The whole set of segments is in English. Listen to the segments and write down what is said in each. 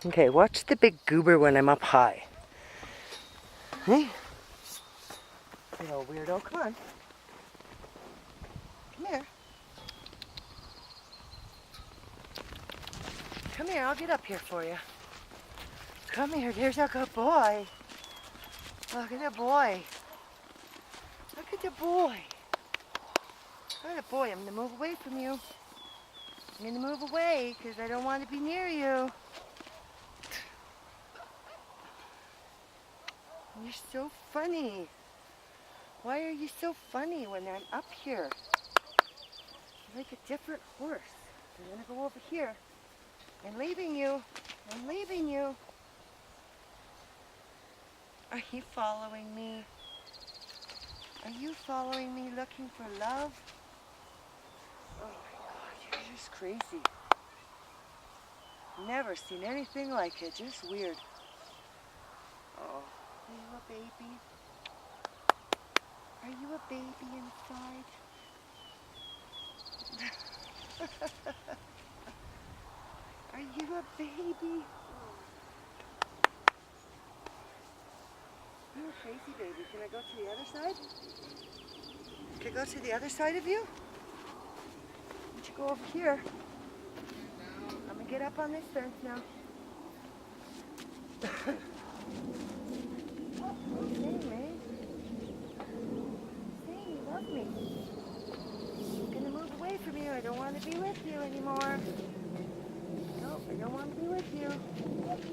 Okay, watch the big goober when I'm up high. Hey? Little weirdo, come on. Come here. Come here, I'll get up here for you. Come here, there's a good boy. Look at the boy. Look at the boy. Look at the boy. I'm going to move away from you. I'm going to move away because I don't want to be near you. You're so funny. Why are you so funny when I'm up here? You're like a different horse. I'm going to go over here. I'm leaving you. I'm leaving you. Are you following me? Are you following me looking for love? Oh my God, you're just crazy. Never seen anything like it, just weird. Oh, are you a baby? Are you a baby inside? Are you a baby? You're a crazy baby. Can I go to the other side? Can I go to the other side of you? Why don't you go over here? I'm gonna get up on this fence now. Hey, man. Hey, you love me. I'm gonna move away from you. I don't want to be with you anymore. No, I don't want to be with you.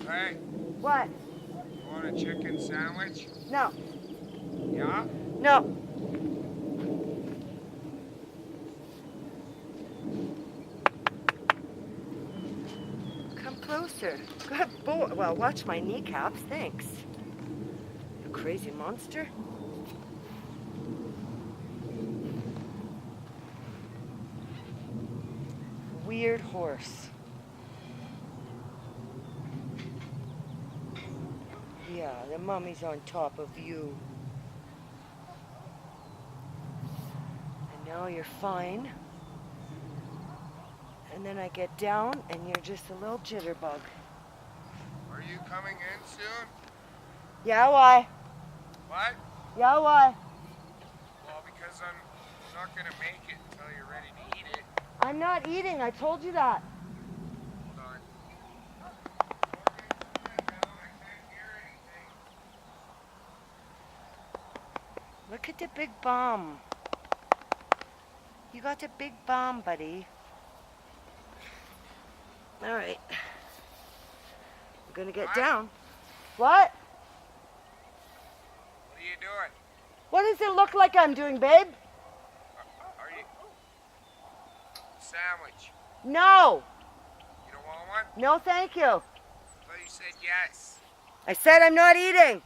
Hey, What? you want a chicken sandwich? No. Yeah? No. Come closer. Good boy. Well, watch my kneecaps. Thanks. You crazy monster. Weird horse. Yeah, the mummy's on top of you. And now you're fine. And then I get down and you're just a little jitterbug. Are you coming in soon? Yeah, why? What? Yeah, why? Well, because I'm not gonna make it until you're ready to eat it. I'm not eating. I told you that. Hold on. I can't hear anything. Look at the big bum. You got the big bum, buddy. All right. I'm gonna get What? down. What? What are you doing? What does it look like I'm doing, babe? Are you... Sandwich. No. You don't want one? No, thank you. I thought you said yes. I said I'm not eating.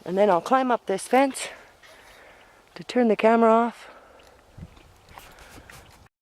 And then I'll climb up this fence to turn the camera off.